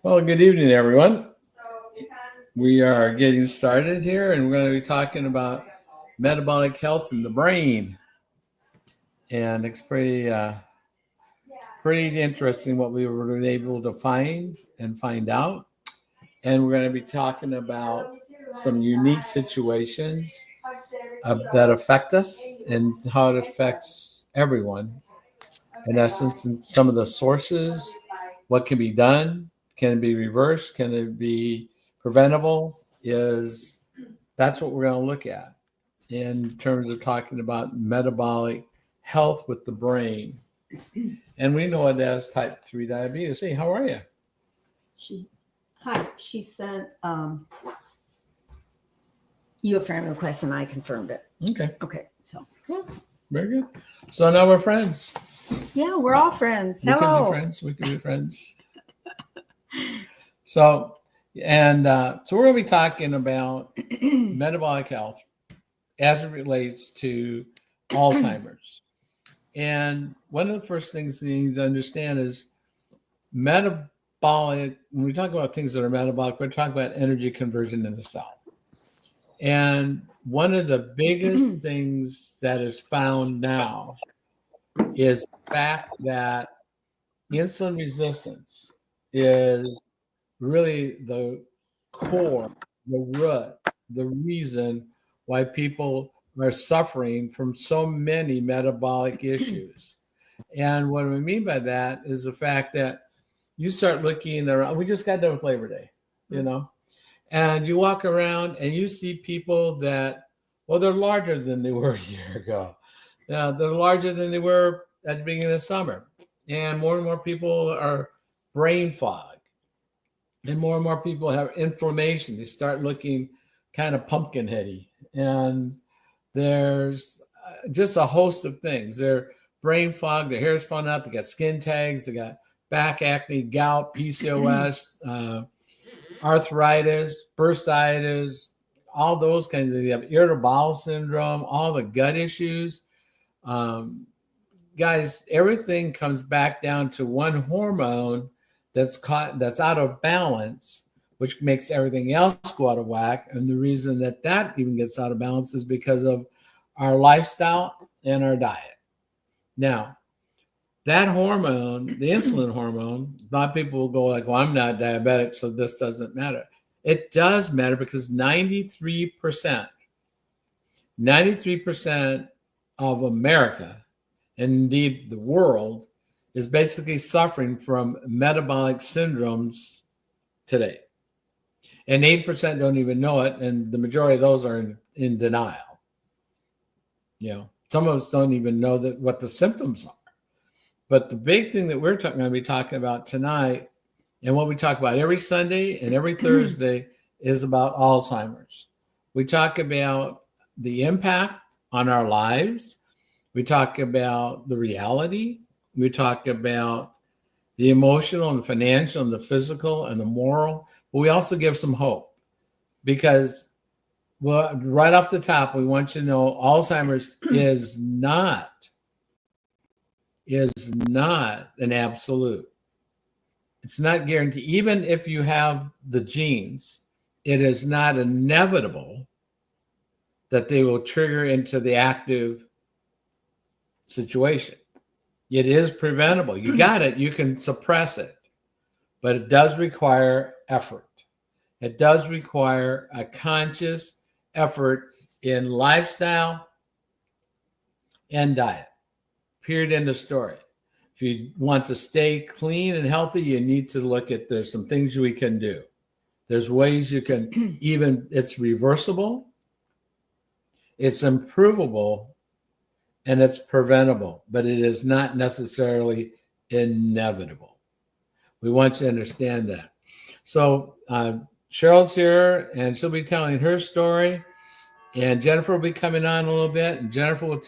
Well, good evening, everyone. We are getting started here, and we're going to be talking about metabolic health in the brain. And it's pretty interesting what we were able to find out. And we're going to be talking about some unique situations that affect us and how it affects everyone. In essence, and some of the sources, what can be done, can it be reversed, can it be preventable, is that's what we're going to look at in terms of talking about metabolic health with the brain. And we know it as type 3 diabetes. Hey, how are you? She sent you a friend request and I confirmed it. Okay, so Cool. Very good. So now we're friends. yeah, we're all friends. We Hello. can be friends. We can be friends. So we're going to be talking about metabolic health as it relates to Alzheimer's. And one of the first things you need to understand is metabolic. When we talk about things that are metabolic, we're talking about energy conversion in the cell. And one of the biggest things that is found now is the fact that insulin resistance is really the core, the root, the reason why people are suffering from so many metabolic issues. And what I mean by that is the fact that you start looking around. We just got done with Labor Day, and you walk around and you see people that, well, they're larger than they were a year ago. Now, they're larger than they were at the beginning of the summer. And more people are brain fog. And more people have inflammation. They start looking kind of pumpkin heady. And there's just a host of things. They're brain fog, their hair's falling out, they got skin tags, they got back acne, gout, PCOS, arthritis, bursitis, all those kinds of things. They have irritable bowel syndrome, all the gut issues. Guys, everything comes back down to one hormone that's out of balance, which makes everything else go out of whack. And the reason that even gets out of balance is because of our lifestyle and our diet. Now, that hormone, the insulin hormone, a lot of people will go like, well, I'm not diabetic, so this doesn't matter. It does matter because 93% of America, and indeed the world, is basically suffering from metabolic syndromes today. And 8% don't even know it, and the majority of those are in denial. Some of us don't even know what the symptoms are. But the big thing that we're going to be talking about tonight, and what we talk about every Sunday and every Thursday, is about Alzheimer's. We talk about the impact on our lives. We talk about the reality. We talk about the emotional and the financial and the physical and the moral. But we also give some hope because, well, right off the top, we want you to know Alzheimer's is not an absolute. It's not guaranteed. Even if you have the genes, it is not inevitable that they will trigger into the active situation. It is preventable. You got it. You can suppress it. But it does require effort. It does require a conscious effort in lifestyle and diet. Period. End of story. If you want to stay clean and healthy, you need to look at, there's some things we can do. There's ways you can it's reversible, it's improvable, and it's preventable, but it is not necessarily inevitable. We want you to understand that. So Cheryl's here, and she'll be telling her story. And Jennifer will be coming on a little bit, and Jennifer will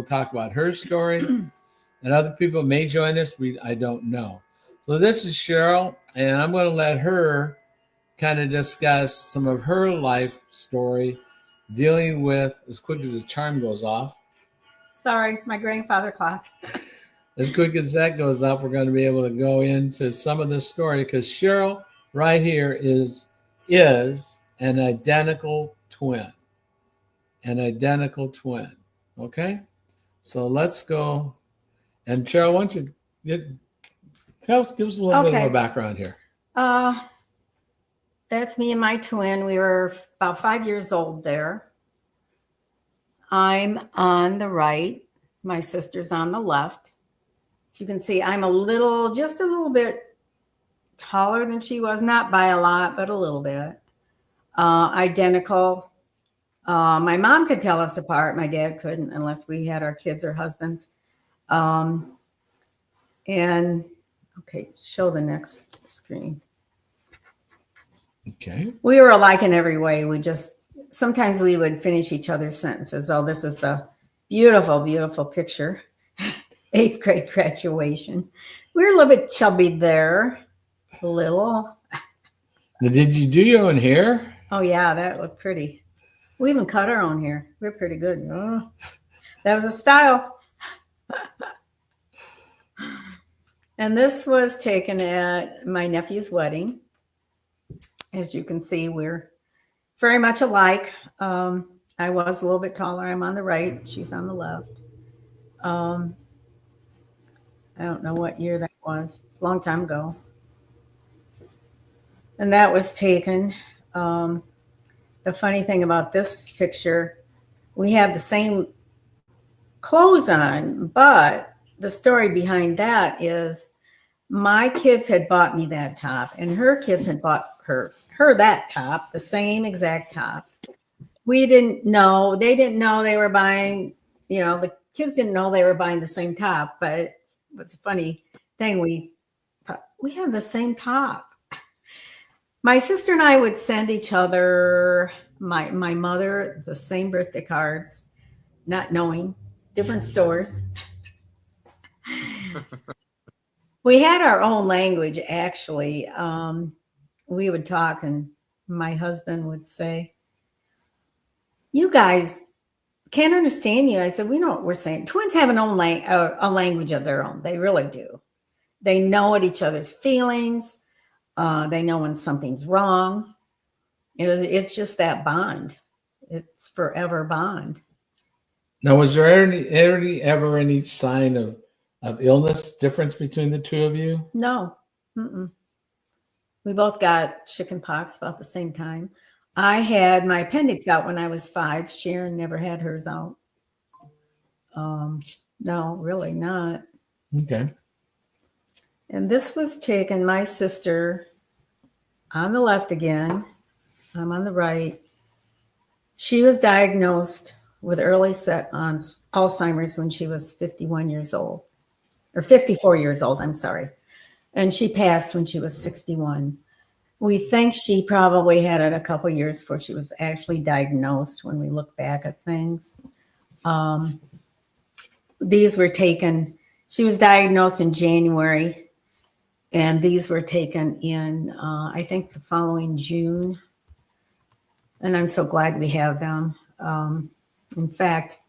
talk about her story. And other people may join us. I don't know. So this is Cheryl, and I'm going to let her kind of discuss some of her life story dealing with, as quick as the charm goes off. Sorry, my grandfather clock. as quick as that goes up, we're going to be able to go into some of the story, because Cheryl right here is an identical twin. Okay, so let's go. And Cheryl, why don't you give us a little bit of a background here. That's me and my twin. We were about 5 years old there. I'm on the right. My sister's on the left. As you can see, I'm just a little bit taller than she was, not by a lot, but a little bit. Identical. My mom could tell us apart. My dad couldn't, unless we had our kids or husbands. And okay, show the next screen. Okay. We were alike in every way. Sometimes we would finish each other's sentences. Oh, this is the beautiful, beautiful picture. 8th grade graduation. We were a little bit chubby there. A little. Now, did you do your own hair? Oh, yeah, that looked pretty. We even cut our own hair. We're pretty good. Oh, that was a style. And this was taken at my nephew's wedding. As you can see, we're very much alike. I was a little bit taller. I'm on the right. She's on the left. I don't know what year that was. It's a long time ago. And that was taken. The funny thing about this picture, we had the same clothes on, but the story behind that is my kids had bought me that top, and her kids had bought her that top, the same exact top. We didn't know. They didn't know they were buying, the kids didn't know they were buying the same top, but it was a funny thing. We had the same top. My sister and I would send each other, my mother, the same birthday cards, not knowing, different stores. We had our own language, actually. We would talk, and my husband would say, "You guys can't understand you." I said, "We know what we're saying." Twins have a language of their own. They really do. They know what each other's feelings. They know when something's wrong. It's just that bond. It's forever bond. Now, was there ever any sign of illness difference between the two of you? No. Mm-mm. We both got chicken pox about the same time. I had my appendix out when I was 5. Sharon never had hers out. No, really not. Okay. And this was taken, my sister on the left again. I'm on the right. She was diagnosed with early set on Alzheimer's when she was 51 years old, or 54 years old, I'm sorry. And she passed when she was 61. We think she probably had it a couple years before she was actually diagnosed when we look back at things. These were taken, she was diagnosed in January, and these were taken in, I think, the following June. And I'm so glad we have them. In fact,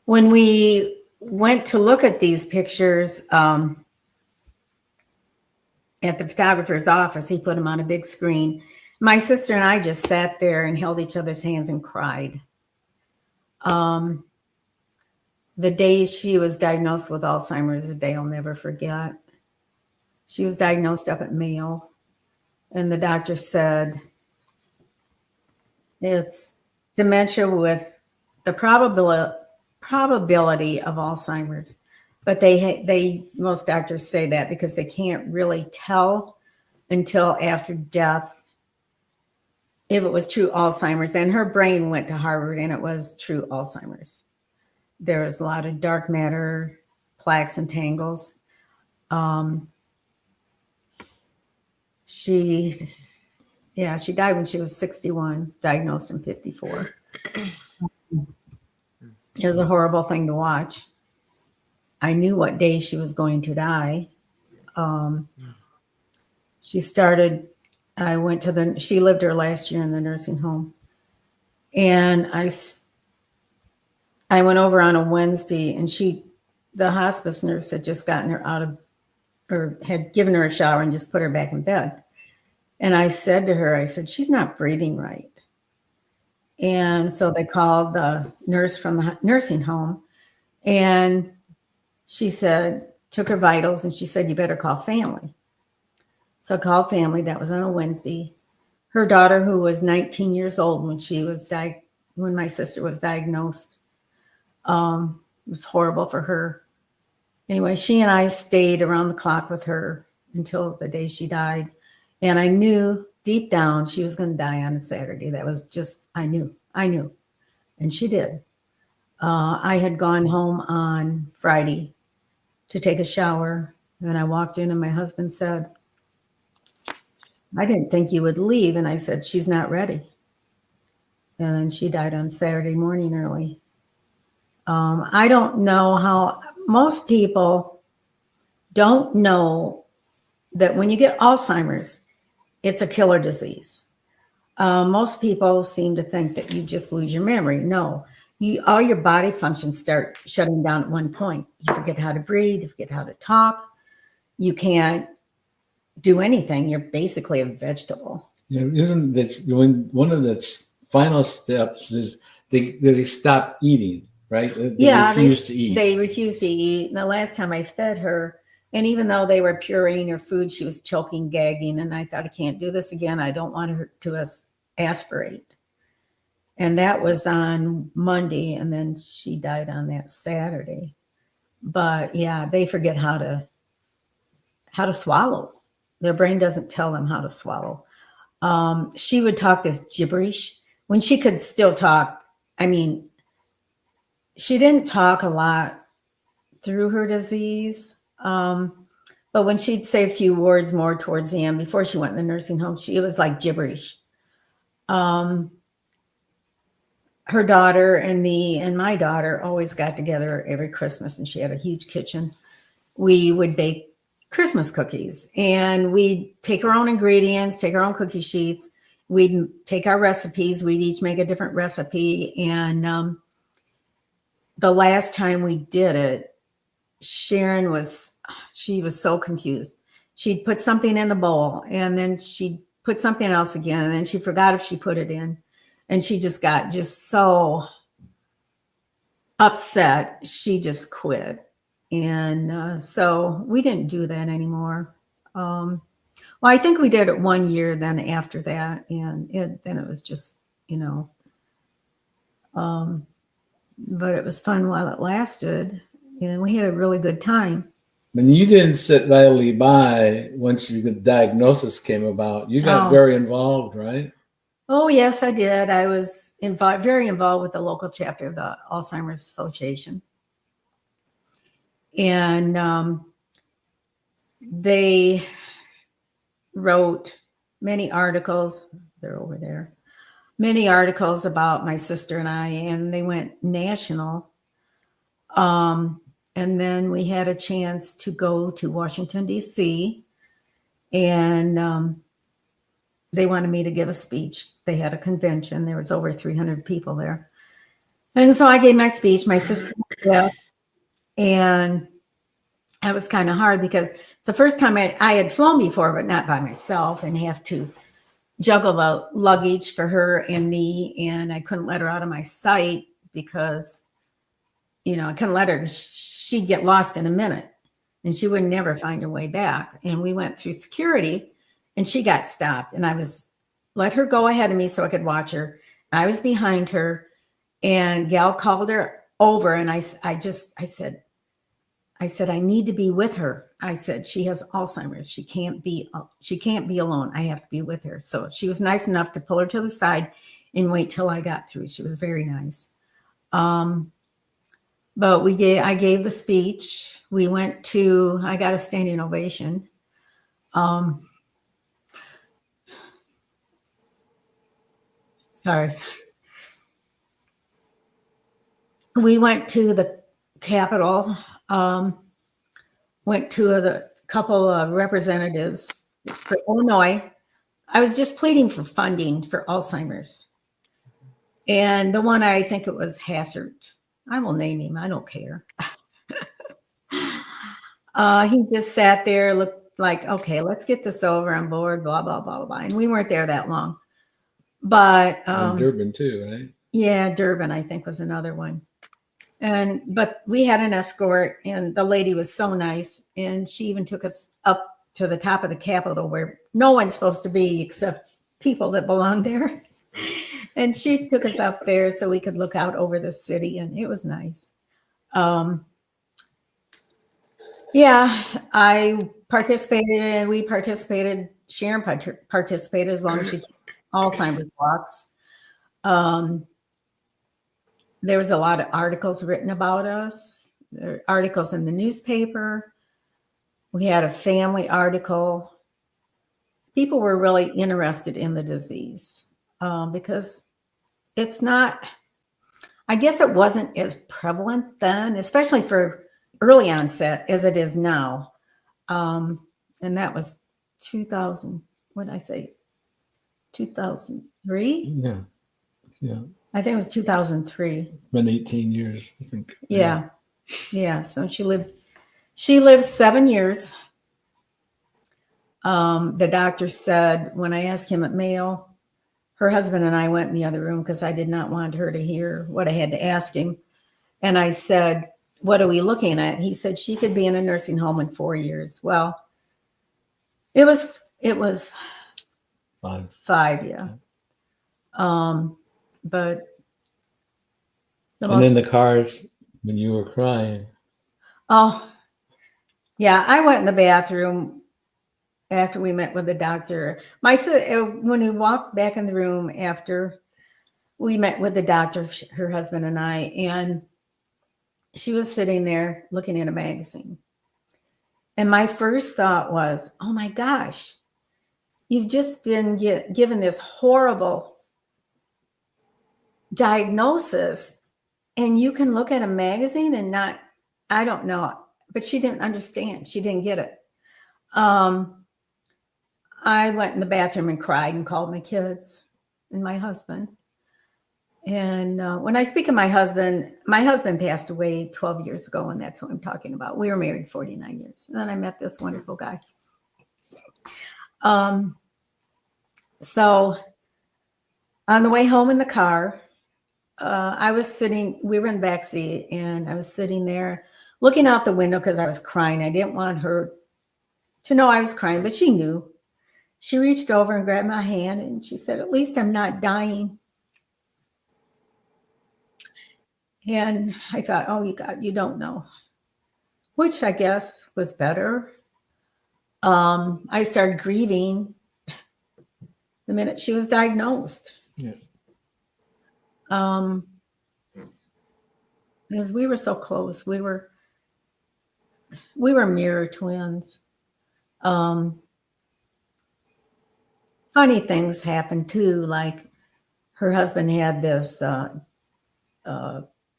when we went to look at these pictures, at the photographer's office, he put them on a big screen. My sister and I just sat there and held each other's hands and cried. The day she was diagnosed with Alzheimer's, a day I'll never forget. She was diagnosed up at Mayo, and the doctor said it's dementia with the probability of Alzheimer's. But most doctors say that because they can't really tell until after death if it was true Alzheimer's. And her brain went to Harvard, and it was true Alzheimer's. There was a lot of dark matter, plaques and tangles. She died when she was 61, diagnosed in 54. It was a horrible thing to watch. I knew what day she was going to die. She lived her last year in the nursing home. And I went over on a Wednesday, and she the hospice nurse had just gotten her out of, or had given her a shower and just put her back in bed. And I said to her, I said, she's not breathing right. And so they called the nurse from the nursing home, and she said, took her vitals, and she said, you better call family. So I called family. That was on a Wednesday. Her daughter, who was 19 years old when my sister was diagnosed, it was horrible for her. Anyway, she and I stayed around the clock with her until the day she died. And I knew deep down she was going to die on a Saturday. That was just, I knew. And she did. I had gone home on Friday to take a shower. And I walked in and my husband said, I didn't think you would leave. And I said, she's not ready. And she died on Saturday morning early. I don't know how most people don't know that when you get Alzheimer's, it's a killer disease. Most people seem to think that you just lose your memory. No, all your body functions start shutting down at one point. You forget how to breathe, you forget how to talk. You can't do anything. You're basically a vegetable. Yeah, isn't that one of the final steps is they stop eating, right? They refuse to eat. They refuse to eat. And the last time I fed her, and even though they were pureeing her food, she was choking, gagging. And I thought, I can't do this again. I don't want her to aspirate. And that was on Monday. And then she died on that Saturday. But yeah, they forget how to swallow. Their brain doesn't tell them how to swallow. She would talk this gibberish when she could still talk. I mean, she didn't talk a lot through her disease. But when she'd say a few words more towards the end, before she went in the nursing home, it was like gibberish. Her daughter and my daughter always got together every Christmas, and she had a huge kitchen. We would bake Christmas cookies, and we'd take our own ingredients, take our own cookie sheets. We'd take our recipes. We'd each make a different recipe. And the last time we did it, Sharon was so confused. She'd put something in the bowl, and then she'd put something else again, and then she forgot if she put it in. And she just got so upset. She just quit. And so we didn't do that anymore. Well, I think we did it 1 year then after that. And then it was just, but it was fun while it lasted. And we had a really good time. And you didn't sit idly by once the diagnosis came about. You got very involved, right? Oh, yes, I did. I was very involved with the local chapter of the Alzheimer's Association. And they wrote many articles. They're over there. Many articles about my sister and I, and they went national. And then we had a chance to go to Washington, D.C., and they wanted me to give a speech. They had a convention. There was over 300 people there. And so I gave my speech. My sister was there. And it was kind of hard because it's the first time I had flown before, but not by myself, and have to juggle the luggage for her and me. And I couldn't let her out of my sight because, I couldn't let her. She'd get lost in a minute and she would never find her way back. And we went through security and she got stopped, and I let her go ahead of me so I could watch her. I was behind her, and Gal called her over, and I said, I need to be with her. I said, she has Alzheimer's. She can't be alone. I have to be with her. So she was nice enough to pull her to the side and wait till I got through. She was very nice. But I gave the speech. I got a standing ovation. Sorry. We went to the Capitol, went to a couple of representatives for Illinois. I was just pleading for funding for Alzheimer's. And the one, I think it was Hassert. I will name him. I don't care. He just sat there, looked like, okay, let's get this over. I'm bored, blah, blah, blah, blah. And we weren't there that long. But In Durban too, right? yeah, Durban, I think, was another one. But we had an escort, and the lady was so nice. And she even took us up to the top of the Capitol where no one's supposed to be except people that belong there. And she took us up there so we could look out over the city, and it was nice. Yeah, we participated, Sharon participated as long as she took Alzheimer's walks. There was a lot of articles written about us. There were articles in the newspaper. We had a family article. People were really interested in the disease because it's not, I guess it wasn't as prevalent then, especially for early onset as it is now. And that was 2000, what did I say? 2003? Yeah. Yeah. I think it was 2003. Been 18 years, I think. Yeah. Yeah. So she lived 7 years. The doctor said, when I asked him at Mayo, her husband and I went in the other room because I did not want her to hear what I had to ask him. And I said, what are we looking at? He said, she could be in a nursing home in 4 years. Well, it was 5, yeah. But in the cars when you were crying. Oh, yeah. I went in the bathroom after we met with the doctor. When we walked back in the room after we met with the doctor, her husband and I, and she was sitting there looking at a magazine. And my first thought was, oh my gosh, you've just been given this horrible diagnosis, and you can look at a magazine and not, I don't know, but she didn't understand. She didn't get it. I went in the bathroom and cried and called my kids and my husband. And when I speak of my husband passed away 12 years ago, and that's what I'm talking about. We were married 49 years. And then I met this wonderful guy. So on the way home in the car, we were in the back seat, and I was sitting there looking out the window because I was crying. I didn't want her to know I was crying, but she knew. She reached over and grabbed my hand, and she said, at least I'm not dying. And I thought, oh, you don't know, which I guess was better. I started grieving the minute she was diagnosed. Yeah. Because we were so close. We were mirror twins. Funny things happened too, like her husband had this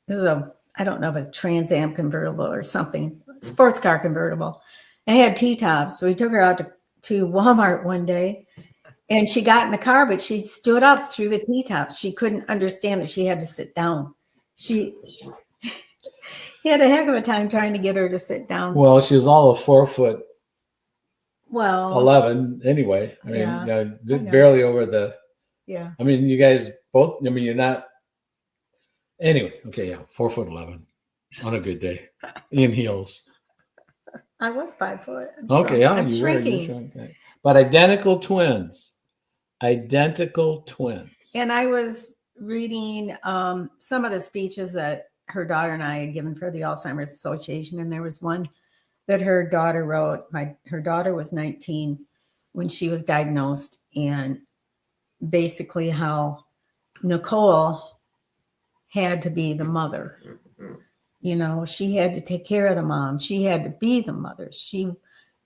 it was I don't know if it's Trans Am convertible or something, sports car convertible. It had T-tops. So we took her out to Walmart one day, and she got in the car, but she stood up through the T-tops. She couldn't understand that she had to sit down. He had a heck of a time trying to get her to sit down. Well, she was all of 4'11" Well, anyway. I mean, yeah, barely over the. Yeah. I mean, you guys both. I mean, you're not. Anyway, okay, yeah, 4'11" on a good day in heels. I was 5 foot. Okay, yeah, I'm shrinking. Okay. But identical twins. And I was reading some of the speeches that her daughter and I had given for the Alzheimer's Association, and there was one that her daughter wrote. Her daughter was 19 when she was diagnosed, and basically how Nicole had to be the mother. You know, she had to take care of the mom. She had to be the mother.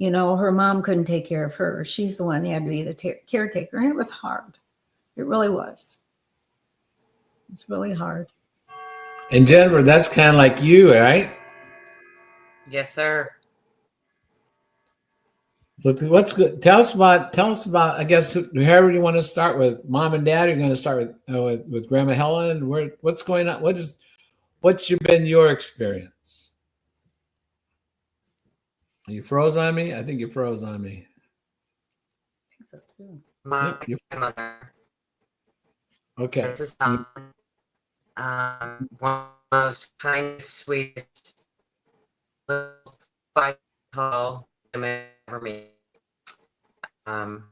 Her mom couldn't take care of her. She's the one that had to be the caretaker. And it was hard. It really was. It's really hard. And Jennifer, that's kind of like you, right? Yes, sir. What's good? Tell us about. I guess whoever you want to start with, mom and dad. You're going to start with Grandma Helen. What's going on? What's been your experience? You froze on me? I think you froze on me. I think so too. My Yep, you grandmother, okay. this is one of the most kindest, sweetest, little 5 tall women ever meet. Um,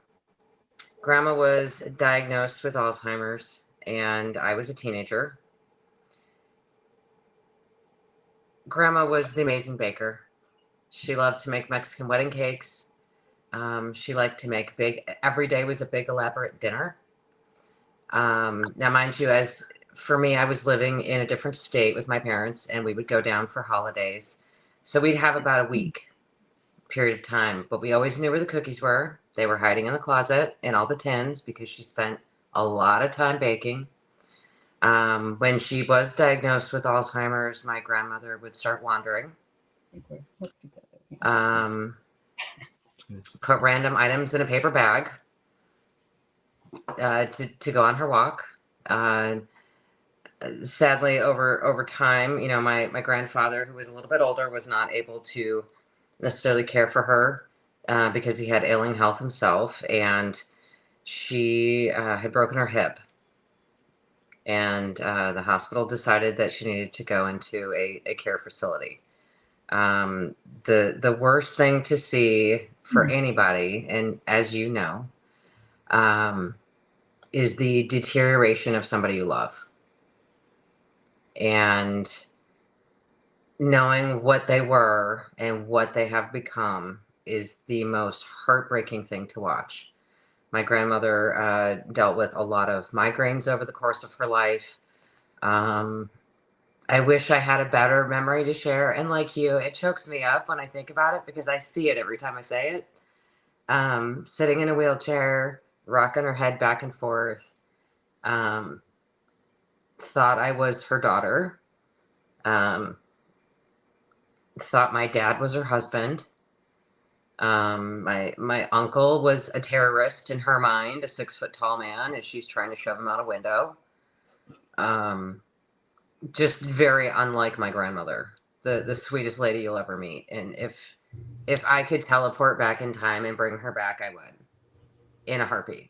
Grandma was diagnosed with Alzheimer's, and I was a teenager. Grandma was the amazing baker. She loved to make Mexican wedding cakes. She liked to make every day was a big elaborate dinner. Now, mind you, as for me, I was living in a different state with my parents, and we would go down for holidays. So we'd have about a week period of time, but we always knew where the cookies were. They were hiding in the closet in all the tins because she spent a lot of time baking. When she was diagnosed with Alzheimer's, my grandmother would start wandering. Put random items in a paper bag to go on her walk. Sadly, over time, my grandfather, who was a little bit older, was not able to necessarily care for her because he had ailing health himself, and she had broken her hip. And the hospital decided that she needed to go into a care facility. The worst thing to see for anybody, and as you know, is the deterioration of somebody you love. And knowing what they were and what they have become is the most heartbreaking thing to watch. My grandmother dealt with a lot of migraines over the course of her life. I wish I had a better memory to share. And like you, it chokes me up when I think about it because I see it every time I say it. Sitting in a wheelchair, rocking her head back and forth. Thought I was her daughter. Thought my dad was her husband. My uncle was a terrorist in her mind, a 6 foot tall man, as she's trying to shove him out a window. Just very unlike my grandmother, the sweetest lady you'll ever meet. And if I could teleport back in time and bring her back, I would, in a heartbeat.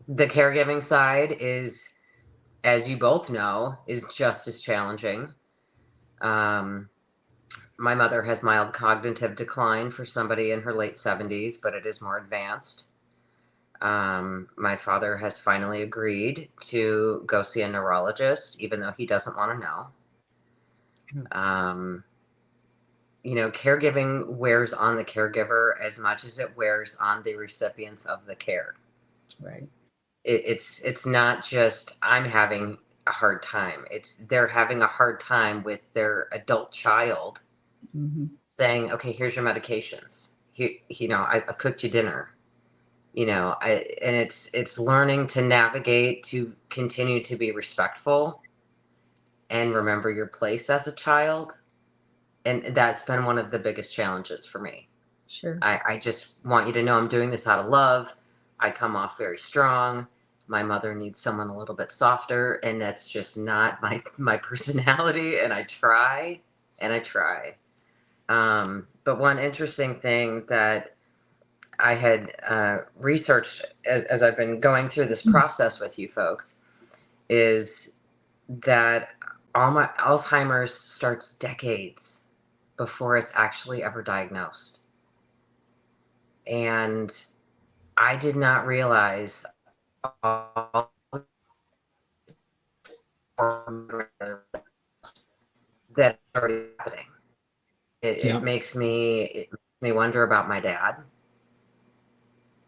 The caregiving side is, as you both know, is just as challenging. My mother has mild cognitive decline for somebody in her late 70s, but it is more advanced. My father has finally agreed to go see a neurologist, even though he doesn't want to know. Caregiving wears on the caregiver as much as it wears on the recipients of the care. Right. It's not just I'm having a hard time. It's they're having a hard time with their adult child saying, okay, here's your medications. I've cooked you dinner. And it's learning to navigate, to continue to be respectful and remember your place as a child. And that's been one of the biggest challenges for me. Sure. I just want you to know I'm doing this out of love. I come off very strong. My mother needs someone a little bit softer, and that's just not my personality. And I try. But one interesting thing that I had researched as I've been going through this process with you folks is that all my Alzheimer's starts decades before it's actually ever diagnosed. And I did not realize all that already happening. It makes me wonder about my dad.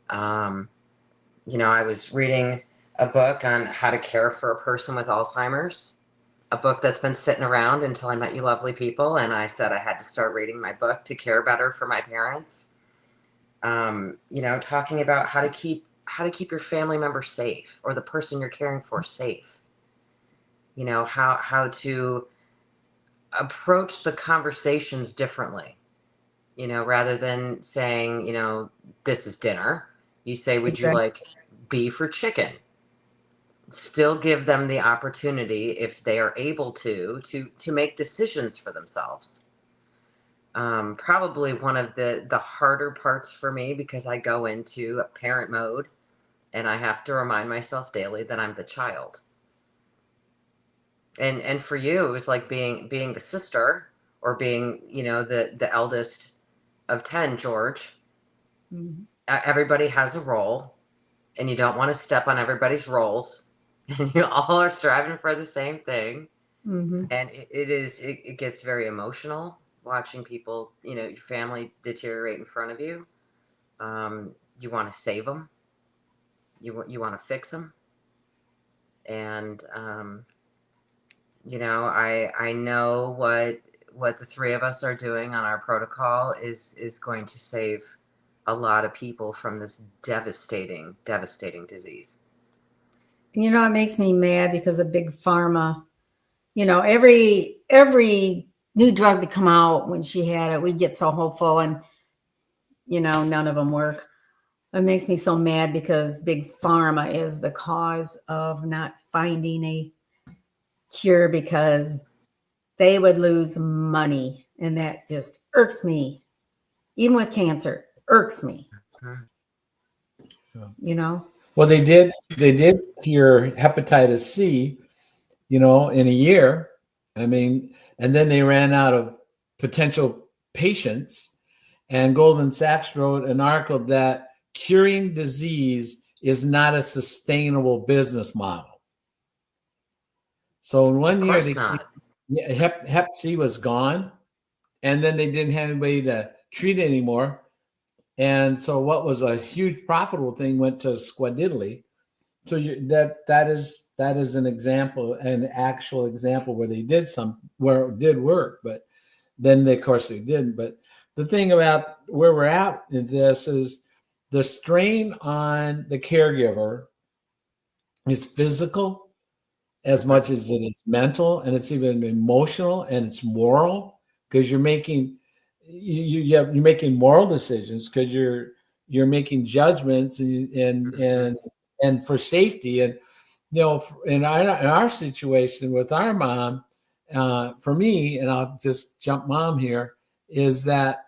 I was reading a book on how to care for a person with Alzheimer's, a book that's been sitting around until I met you lovely people. And I said I had to start reading my book to care better for my parents. Talking about how to keep your family member safe or the person you're caring for safe. How to approach the conversations differently, rather than saying, this is dinner. You say, would you like beef or chicken? Still give them the opportunity, if they are able to make decisions for themselves. Probably one of the harder parts for me, because I go into a parent mode and I have to remind myself daily that I'm the child. And for you, it was like being the sister, or being, the eldest of 10, George. Mhm. Everybody has a role, and you don't want to step on everybody's roles, and you all are striving for the same thing. Mhm. And it gets very emotional watching people, your family deteriorate in front of you. You want to save them. You want to fix them. And I know what the three of us are doing on our protocol is going to save a lot of people from this devastating disease. It makes me mad because of big pharma. Every new drug to come out, when she had it, we get so hopeful, and none of them work. It makes me so mad because big pharma is the cause of not finding a cure, because they would lose money, and that just irks me. Even with cancer, irks me. Well, they did cure hepatitis C, in a year. I mean, and then they ran out of potential patients. And Goldman Sachs wrote an article that curing disease is not a sustainable business model. So in one year, Hep C was gone, and then they didn't have anybody to treat it anymore. And so what was a huge profitable thing went to squadiddly. So that is an example, an actual example where they did where it did work, but then of course they didn't. But the thing about where we're at in this is the strain on the caregiver is physical as much as it is mental, and it's even emotional, and it's moral, because you're making moral decisions, because you're making judgments and for safety. And in our situation with our mom, for me, and I'll just jump mom here, is that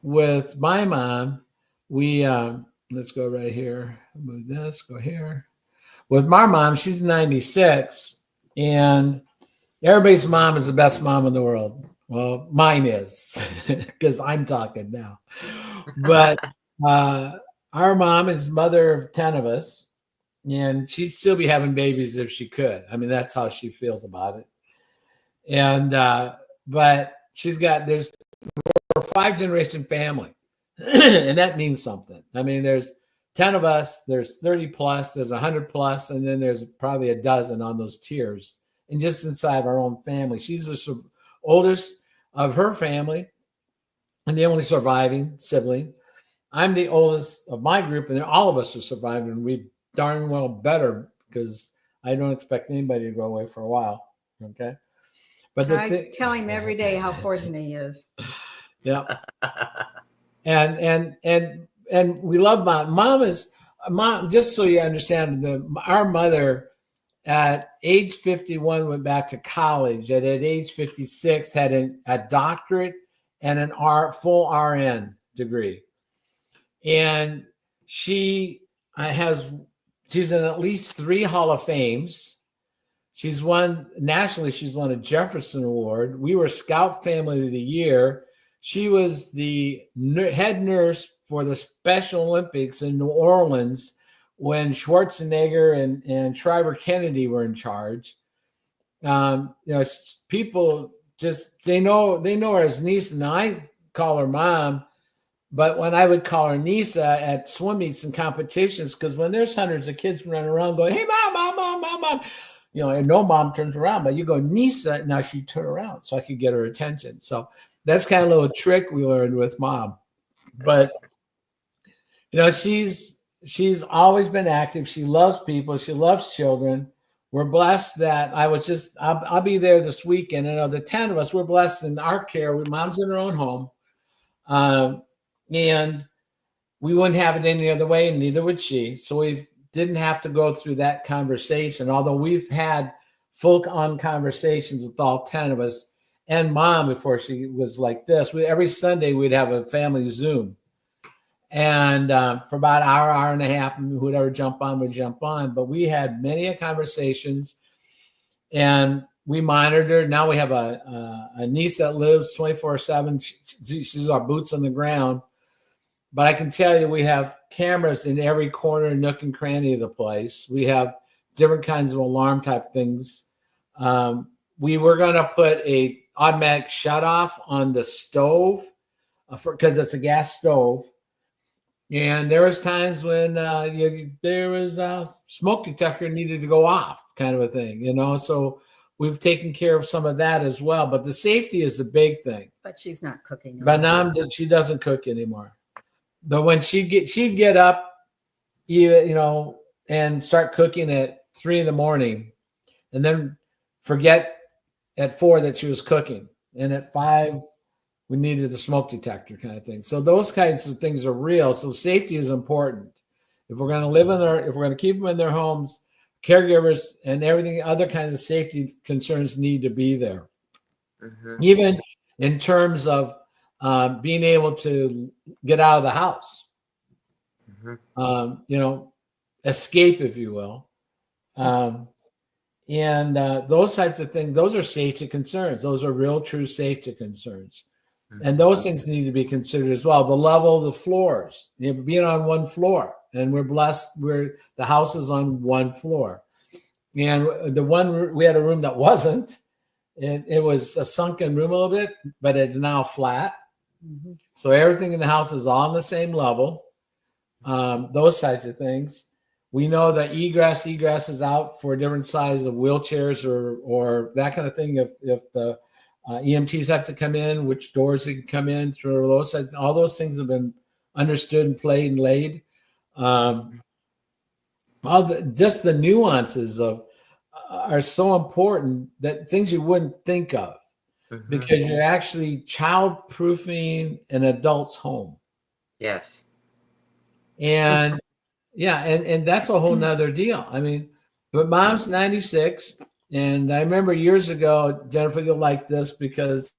with my mom, we let's go right here, move this, go here. With my mom, she's 96, and everybody's mom is the best mom in the world. Well, mine is, because I'm talking now. But our mom is mother of 10 of us, and she'd still be having babies if she could. I mean, that's how she feels about it. And but there's a 5-generation family, and that means something. I mean, there's 10 of us, there's 30 plus, there's 100 plus, and then there's probably a dozen on those tiers. And just inside our own family, she's the oldest of her family and the only surviving sibling. I'm the oldest of my group, and all of us are surviving, and we darn well better, because I don't expect anybody to go away for a while. Okay. But I tell him every day how fortunate he is. Yeah. And we love mom. Just so you understand, our mother at age 51 went back to college, and at age 56 had a doctorate and full RN degree. And she's in at least 3 Hall of Fames. Nationally, she's won a Jefferson Award. We were Scout Family of the Year. She was the head nurse for the Special Olympics in New Orleans when Schwarzenegger and Shriver Kennedy were in charge. People they know her as Nisa. Now I call her mom, but when I would call her Nisa at swim meets and competitions, because when there's hundreds of kids running around going, "Hey, mom," and no mom turns around, but you go Nisa, now she turned around so I could get her attention. So that's kind of a little trick we learned with mom. But she's always been active. She loves people. She loves children. We're blessed that I'll be there this weekend. The 10 of us, we're blessed in our care. Mom's in her own home. And we wouldn't have it any other way, and neither would she. So we didn't have to go through that conversation, although we've had full-on conversations with all 10 of us. and mom before she was like this. Every Sunday we'd have a family Zoom, and for about an hour and a half, who'd ever jump on would jump on. But we had many conversations, and we monitored. Now we have a niece that lives 24/7. She's our boots on the ground. But I can tell you, we have cameras in every corner, nook and cranny of the place. We have different kinds of alarm type things. We were going to put a automatic shut off on the stove because it's a gas stove. And there was times when there was a smoke detector needed to go off, kind of a thing, So we've taken care of some of that as well. But the safety is the big thing. But she's not cooking. But now she doesn't cook anymore. But when she'd get up, and start cooking at 3 a.m, and then forget at 4 that she was cooking, and at 5 we needed the smoke detector kind of thing. So those kinds of things are real. So safety is important. If we're going to if we're going to keep them in their homes, caregivers and everything, other kinds of safety concerns need to be there. Mm-hmm. Even in terms of being able to get out of the house, escape, if you will. And those types of things, those are safety concerns. Those are real, true safety concerns. Mm-hmm. And those things need to be considered as well. The level of the floors, being on one floor. And we're blessed, the house is on one floor. And we had a room that wasn't. It was a sunken room a little bit, but it's now flat. Mm-hmm. So everything in the house is on the same level. Those types of things. We know that egress is out for different size of wheelchairs or that kind of thing. If the EMTs have to come in, which doors they can come in through, those sides, all those things have been understood and played and laid. Just the nuances are so important, that things you wouldn't think of. Mm-hmm. Because you're actually child-proofing an adult's home. Yes. And and that's a whole nother deal. I mean, but mom's 96. And I remember years ago, Jennifer, you'll like this, because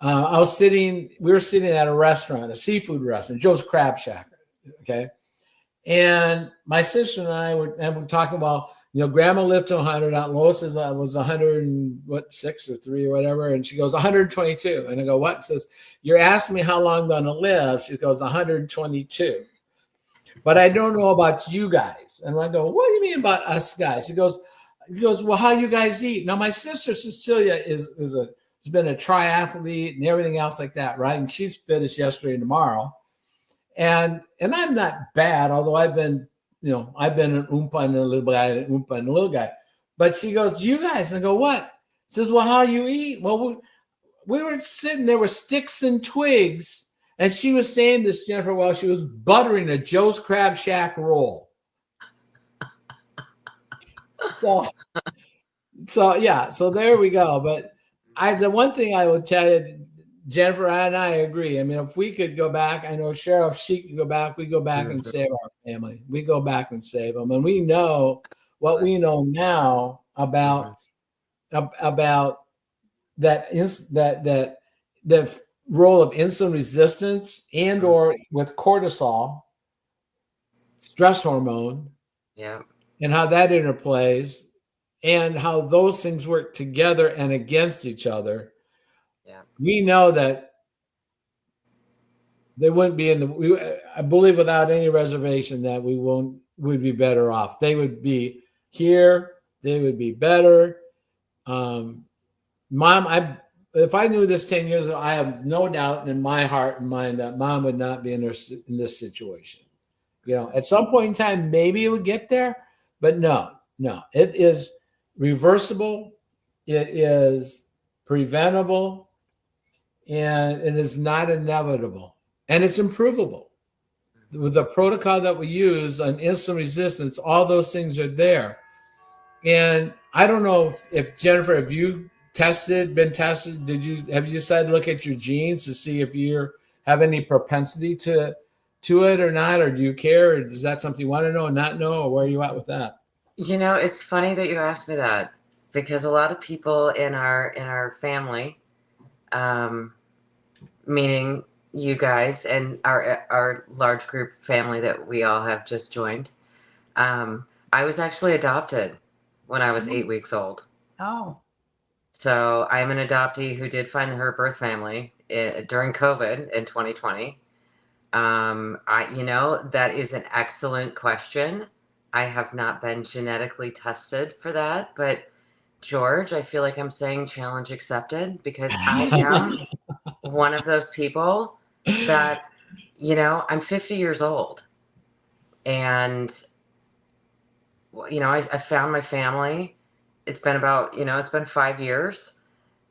we were sitting at a restaurant, a seafood restaurant, Joe's Crab Shack. Okay. And my sister and I were talking about, Grandma lived to 100. Aunt Lois was 106 or 3 or whatever. And she goes, 122. And I go, what? Says, you're asking me how long I'm going to live. She goes, 122. But I don't know about you guys. And I go, what do you mean about us guys? He goes, well, how you guys eat? Now, my sister Cecilia has been a triathlete and everything else like that, right? And she's fit as yesterday and tomorrow. And I'm not bad, although I've been an oompa and a little guy, an oompa and a little guy. But she goes, you guys. And I go, what? She says, well, how you eat? Well, we were sitting there with sticks and twigs. And she was saying this, Jennifer, while she was buttering a Joe's Crab Shack roll. So there we go. But the one thing I would tell you, Jennifer and I agree. I mean, if we could go back, I know Cheryl, if she could go back, we go back and save our family. We go back and save them. And we know what we know now about that the role of insulin resistance and or with cortisol, stress hormone, and how that interplays, and how those things work together and against each other. We know that they wouldn't be I believe without any reservation that would be better off. They would be here. They would be better. Mom, if I knew this 10 years ago, I have no doubt in my heart and mind that Mom would not be in this situation. At some point in time, maybe it would get there, but no, it is reversible. It is preventable. And it is not inevitable, and it's improvable. With the protocol that we use on insulin resistance, all those things are there. And I don't know if Jennifer, have you been tested? Have you decided to look at your genes to see if you have any propensity to it or not, or do you care? Or is that something you want to know and not know, or where are you at with that? It's funny that you asked me that, because a lot of people in our family meaning you guys and our large group family that we all have just joined. I was actually adopted when I was 8 weeks old. Oh. So I'm an adoptee who did find her birth family during COVID in 2020. That is an excellent question. I have not been genetically tested for that, but George, I feel like I'm saying challenge accepted because I am one of those people that, I'm 50 years old and, I found my family. It's been it's been 5 years.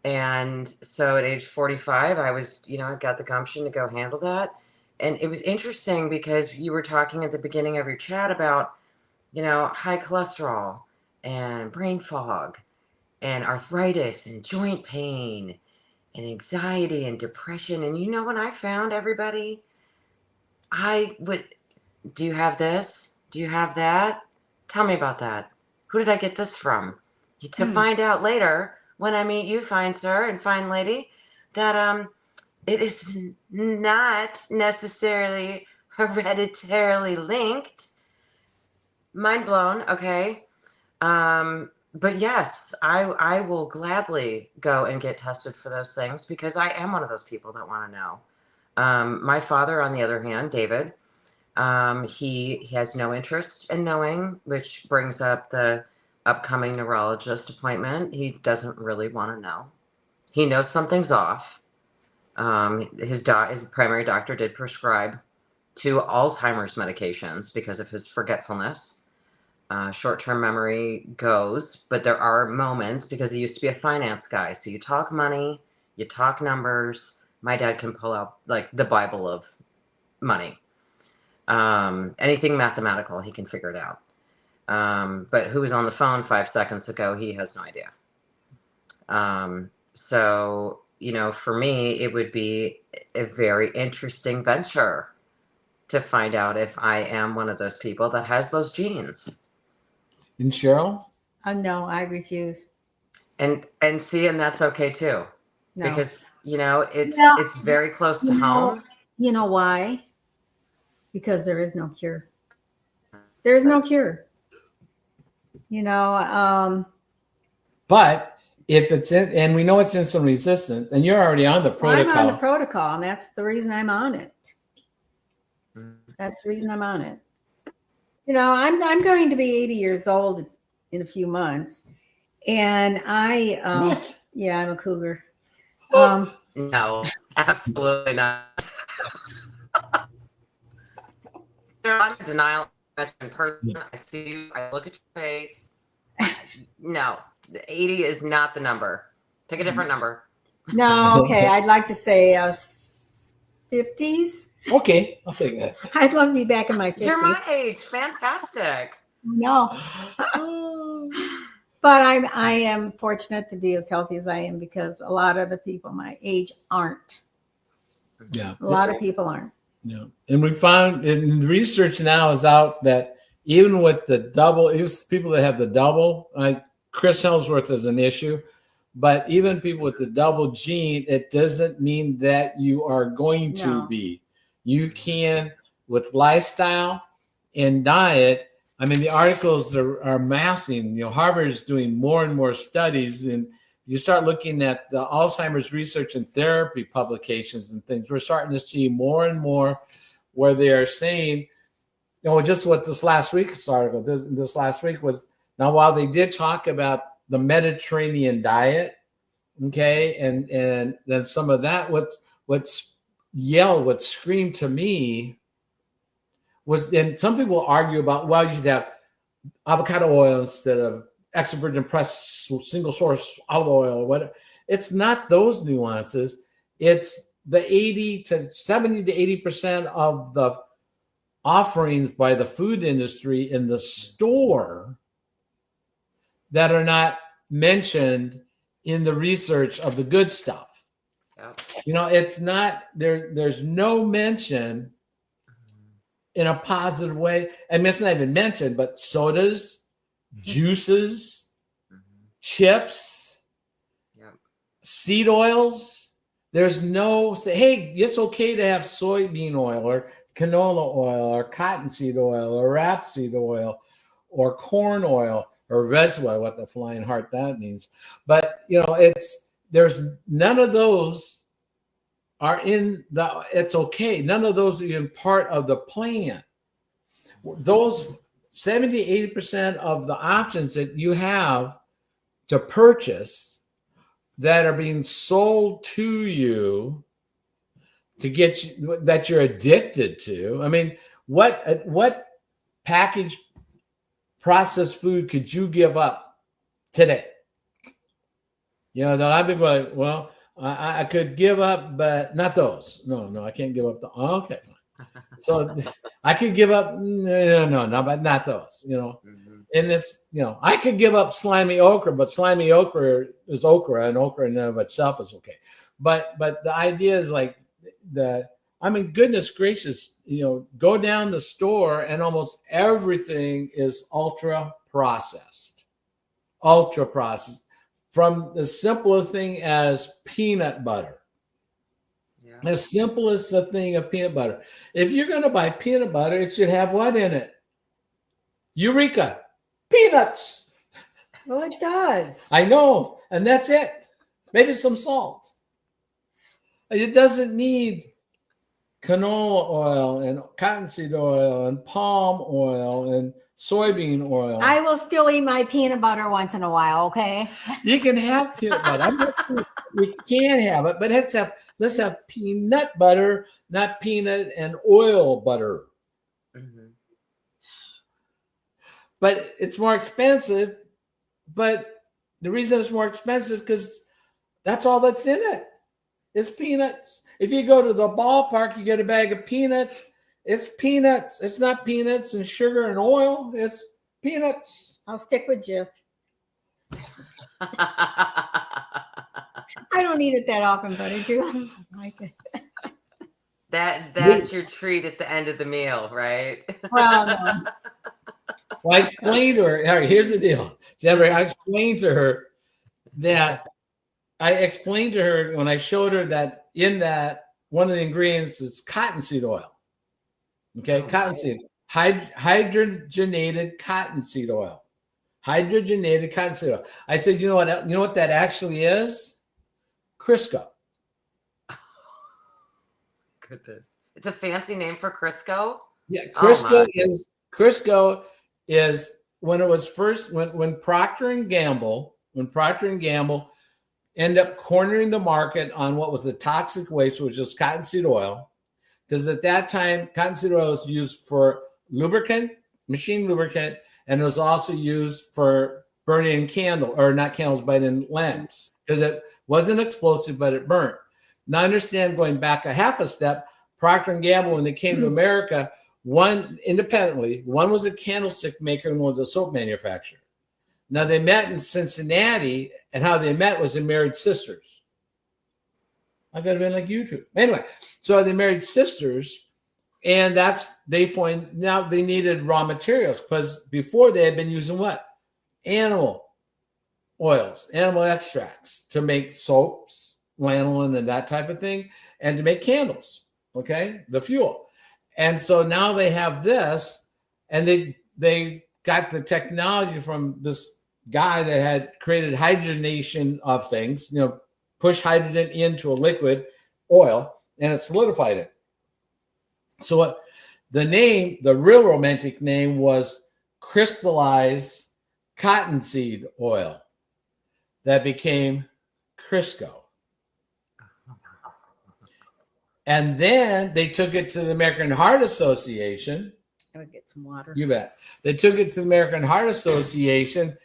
And so at age 45, I was, I got the gumption to go handle that. And it was interesting because you were talking at the beginning of your chat about, high cholesterol and brain fog and arthritis and joint pain and anxiety and depression. And when I found everybody, do you have this? Do you have that? Tell me about that. Who did I get this from? To find out later when I meet you, fine sir and fine lady, that it is not necessarily hereditarily linked. Mind blown, okay. But yes, I will gladly go and get tested for those things because I am one of those people that want to know. My father, on the other hand, David, he has no interest in knowing, which brings up the upcoming neurologist appointment. He doesn't really want to know. He knows something's off. His primary doctor did prescribe 2 Alzheimer's medications because of his forgetfulness. Short-term memory goes, but there are moments because he used to be a finance guy. So you talk money, you talk numbers. My dad can pull out like the Bible of money. Anything mathematical, he can figure it out. But who was on the phone 5 seconds ago, he has no idea. So, for me, it would be a very interesting venture to find out if I am one of those people that has those genes. And Cheryl? No, I refuse. And that's okay too. No. Because, it's very close to home. You know why? Because there is no cure. There is no cure. But if it's and we know it's insulin resistant, and you're already on the protocol. I'm on the protocol, and that's the reason I'm on it. That's the reason I'm on it. I'm going to be 80 years old in a few months, and What? Yeah, I'm a cougar. No, absolutely not. I'm in denial in person. I see you. I look at your face. No, the 80 is not the number. Pick a different number. No, okay. I'd like to say 50s. Okay, I'll take that. I'd love to be back in my 50s. You're my age. Fantastic. No. But I am fortunate to be as healthy as I am because a lot of the people my age aren't. Yeah. A lot of people aren't. Yeah. And we found in the research now is out that even with the double, it was people that have the double, like Chris Hemsworth is an issue, but even people with the double gene, it doesn't mean that you are going to be. You can, with lifestyle and diet. I mean, the articles are massing. Harvard is doing more and more studies, and you start looking at the Alzheimer's research and therapy publications and things. We're starting to see more and more where they are saying, just what this last week's article, this last week was, now while they did talk about the Mediterranean diet, okay, and then some of that, what screamed to me was, and some people argue about, well, you should have avocado oil instead of extra virgin pressed single source olive oil or whatever. It's not those nuances. It's the 70 to 80% of the offerings by the food industry in the store that are not mentioned in the research of the good stuff. Yeah. It's not there. There's no mention in a positive way. And it's not even mentioned, but sodas, juices, chips, seed oils, There's no say, hey, it's okay to have soybean oil or canola oil or cottonseed oil or rapeseed oil or corn oil or vegetable oil, what the flying heart that means. But there's none of those are in it's okay. None of those are even part of the plan. Those 70-80% of the options that you have to purchase that are being sold to you to get you, that you're addicted to. I mean, what packaged processed food could you give up today? I've been going, well, I could give up, but not those. No, I can't give up the. Oh, okay, fine. So I could give up. No, but not those. And this, I could give up slimy okra, but slimy okra is okra, and okra in and of itself is okay. But the idea is like goodness gracious, go down the store and almost everything is ultra processed. From the simple thing as peanut butter. Yeah. As simple as the thing of peanut butter. If you're going to buy peanut butter, it should have what in it? Eureka! Peanuts! Well, it does. I know. And that's it. Maybe some salt. It doesn't need canola oil and cottonseed oil and palm oil and soybean oil. I will still eat my peanut butter once in a while, okay? You can have peanut butter. We can have it, but let's have peanut butter, not peanut and oil butter. Mm-hmm. But it's more expensive. But the reason it's more expensive because that's all that's in it. It's peanuts. If you go to the ballpark, you get a bag of peanuts. It's peanuts. It's not peanuts and sugar and oil. It's peanuts. I'll stick with Jif. I don't eat it that often, but I do like it. That's your treat at the end of the meal, right? Well, no. Well, I explained to her. All right, here's the deal, Jennifer. I explained to her when I showed her that in that one of the ingredients is cottonseed oil. Okay, cottonseed, hydrogenated cottonseed oil. Hydrogenated cottonseed oil. I said, you know what that actually is? Crisco. Goodness, it's a fancy name for Crisco. Yeah, Crisco is when it was first when Procter and Gamble ended up cornering the market on what was the toxic waste, which is cottonseed oil. Because at that time, cottonseed oil was used for lubricant, machine lubricant, and it was also used for burning in in lamps. Because it wasn't explosive, but it burnt. Now, understand, going back a half a step, Procter and Gamble, when they came to America, one was a candlestick maker and one was a soap manufacturer. Now, they met in Cincinnati, and how they met was they married sisters. I could have been like YouTube. Anyway, so they married sisters, and now they needed raw materials because before they had been using what? Animal oils, animal extracts to make soaps, lanolin, and that type of thing, and to make candles, okay, the fuel. And so now they have this, and they got the technology from this guy that had created hydrogenation of things, push hydrogen into a liquid oil, and it solidified it. So the real romantic name was crystallized cottonseed oil. That became Crisco. And then they took it to the American Heart Association. I would get some water. You bet. They took it to the American Heart Association.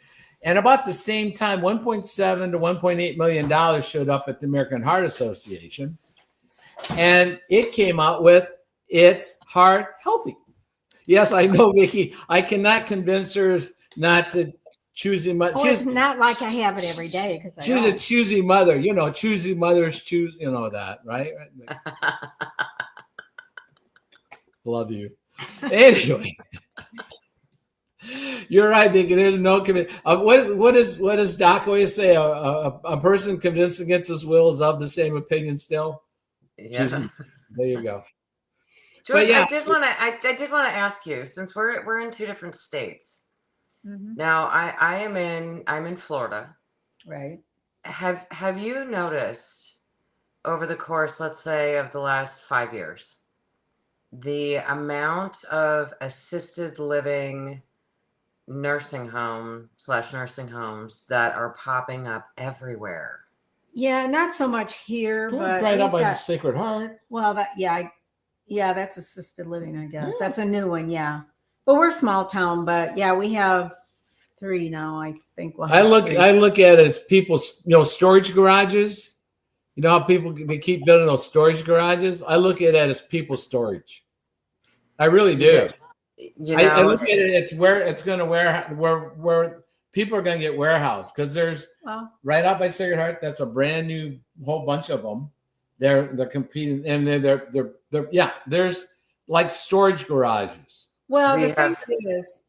And about the same time, $1.7 to $1.8 million showed up at the American Heart Association. And it came out with It's Heart Healthy. Yes, I know, Vicki. I cannot convince her not to choosy mother. Oh, it's not like I have it every day because she's a choosy mother. Choosy mothers choose, that, right? Love you. Anyway. You're right, Deacon. There's no commitment. What does Doc always say? A person convinced against his will is of the same opinion still. Yeah. There you go. George, yeah, I did want to ask you, since we're in two different states. Mhm. Now I'm in Florida. Right. Have you noticed over the course, let's say, of the last 5 years, the amount of assisted living nursing home/nursing homes that are popping up everywhere? Yeah, not so much here, but right we've up by got, Sacred Heart. well, yeah, that's assisted living, I guess. That's a new one, yeah. But we're a small town, but yeah, we have 3 now, I think. We'll have 3. I look at it as people, storage garages. You know how they keep building those storage garages? I look at it as people storage. I really do. I look at it. It's where it's going to where people are going to get warehoused, because there's right up by Sacred Heart. That's a brand new whole bunch of them. They're competing, and they're there's like storage garages. Well, the thing is,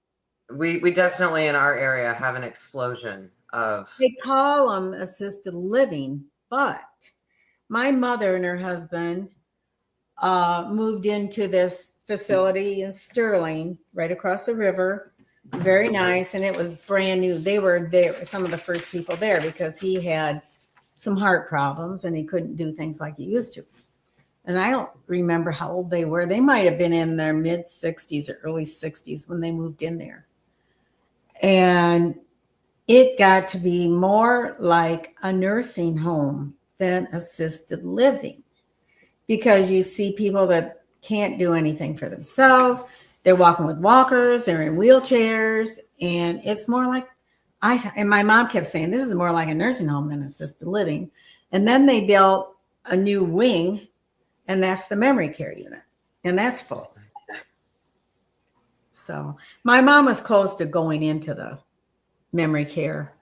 we definitely in our area have an explosion of. They call them assisted living, but my mother and her husband moved into this facility in Sterling, right across the river. Very nice, and it was brand new. They were some of the first people there, because he had some heart problems and he couldn't do things like he used to. And I don't remember how old they were. They might have been in their mid 60s or early 60s when they moved in there. And it got to be more like a nursing home than assisted living, because you see people that can't do anything for themselves. They're walking with walkers, they're in wheelchairs, and it's more like, and my mom kept saying, this is more like a nursing home than assisted living. And then they built a new wing, and that's the memory care unit, and that's full. So my mom was close to going into the memory care.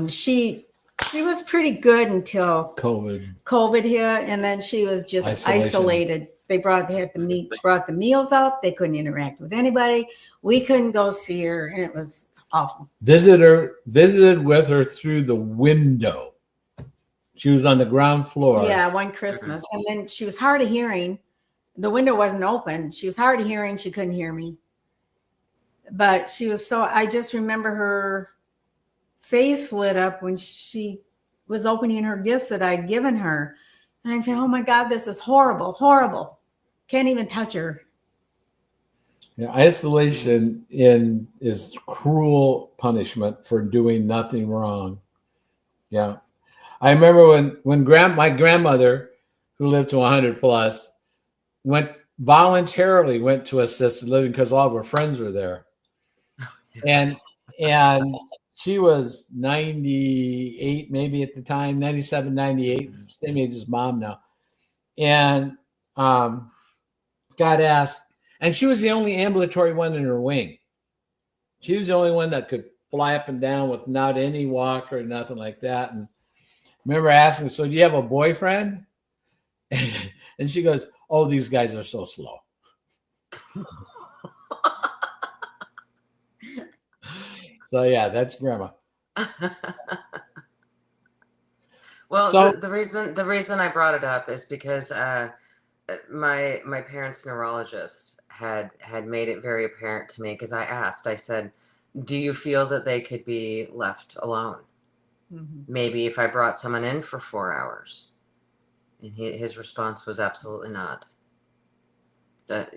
She was pretty good until COVID hit, and then she was just isolated. They brought the meals up. They couldn't interact with anybody. We couldn't go see her, and it was awful. Visited with her through the window. She was on the ground floor. Yeah, one Christmas, and then she was hard of hearing. The window wasn't open. She was hard of hearing. She couldn't hear me. But she was I just remember her face lit up when she was opening her gifts that I'd given her. And I thought, oh my God, this is horrible, horrible. Can't even touch her. Yeah, isolation is cruel punishment for doing nothing wrong. Yeah. I remember when my grandmother, who lived to 100 plus, voluntarily went to assisted living because all of her friends were there. And she was 98, maybe at the time, 97, 98, same age as Mom now. And got asked, and she was the only ambulatory one in her wing. She was the only one that could fly up and down without any walker or nothing like that. And I remember asking, so do you have a boyfriend? And she goes, oh, these guys are so slow. So yeah, that's Grandma. Well, the reason I brought it up is because my parents' neurologist had made it very apparent to me, because I said, do you feel that they could be left alone? Mm-hmm. Maybe if I brought someone in for 4 hours. And his response was absolutely not. That,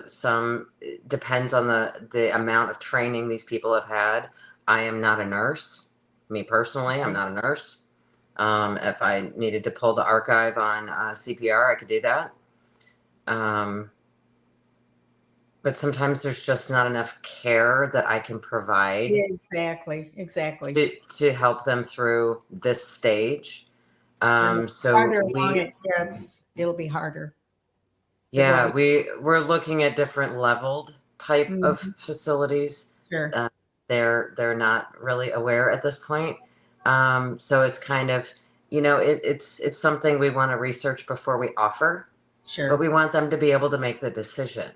some depends on the amount of training these people have had. I am not a nurse. Me personally, I'm not a nurse. If I needed to pull the archive on CPR, I could do that. But sometimes there's just not enough care that I can provide. Exactly. To help them through this stage. So it'll be harder. Yeah, we're looking at different leveled type of facilities. Sure. They're not really aware at this point. So it's kind of, it's something we want to research before we offer. Sure. But we want them to be able to make the decision.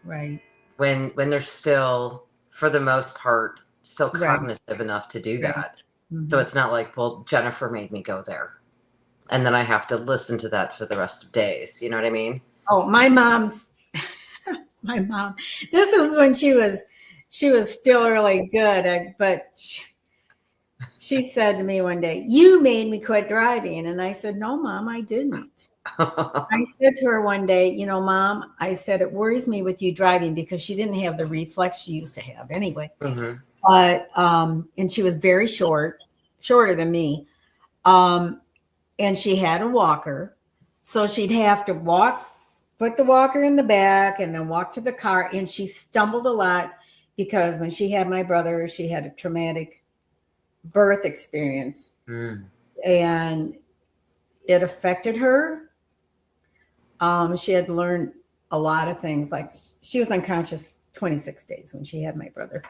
Right. When they're still for the most part, still Right. cognitive enough to do Right. that. Mhm. So it's not like, well, Jennifer made me go there. And then I have to listen to that for the rest of days. You know what I mean? Oh, my mom's, my mom, this was when she was still really good, but she said to me one day, "You made me quit driving." And I said, "No, Mom, I didn't." I said to her one day, "You know, Mom," I said, "it worries me with you driving," because she didn't have the reflex she used to have anyway. Mhm. But and she was very shorter than me. And she had a walker. So she'd have to put the walker in the back and then walk to the car. And she stumbled a lot because when she had my brother, she had a traumatic birth experience Mm. and it affected her. She had learned a lot of things. Like she was unconscious 26 days when she had my brother.